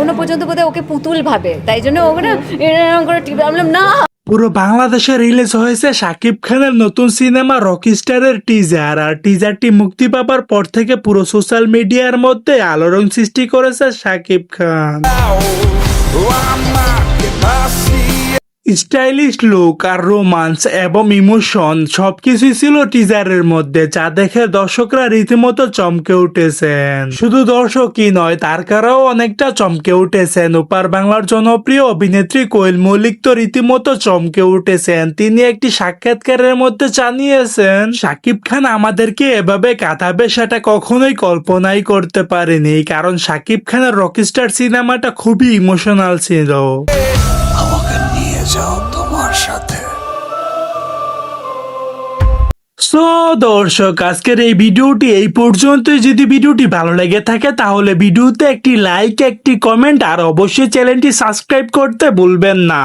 এখনো পর্যন্ত বোধহয় ওকে পুতুল ভাবে, তাই জন্য ও না এরকম করে টিপে, আমি বললাম না। পুরো বাংলাদেশে রিলিজ হয়েছে শাকিব খানের নতুন সিনেমা রকিস্টারের টিজার, আর টিজারটি মুক্তি পাবার পর থেকে পুরো সোশ্যাল মিডিয়ার মধ্যে আলোড়ন সৃষ্টি করেছে শাকিব খান। স্টাইলিশ লুক আর রোমান্স এবং ইমোশন সবকিছুই ছিল টিজারের মধ্যে, যা দেখে দর্শকরা রীতিমতো চমকে উঠেছেন। শুধু দর্শকই নয়, তারকারাও অনেকটা চমকে উঠেছেন। ওপার বাংলার জনপ্রিয় অভিনেত্রী কোয়েল মল্লিক তো রীতিমতো চমকে উঠেছেন। তিনি একটি সাক্ষাৎকারের মধ্যে জানিয়েছেন, শাকিব খান আমাদেরকে এভাবে কাঁদাবে সেটা কখনোই কল্পনাই করতে পারেনি, কারণ শাকিব খানের রকিস্টার সিনেমাটা খুবই ইমোশনাল ছিল। সো দর্শক, আজকের এই ভিডিওটি এই পর্যন্তই। যদি ভিডিওটি ভালো লেগে থাকে তাহলে ভিডিওতে একটি লাইক, একটি কমেন্ট আর অবশ্যই চ্যানেলটি সাবস্ক্রাইব করতে ভুলবেন না।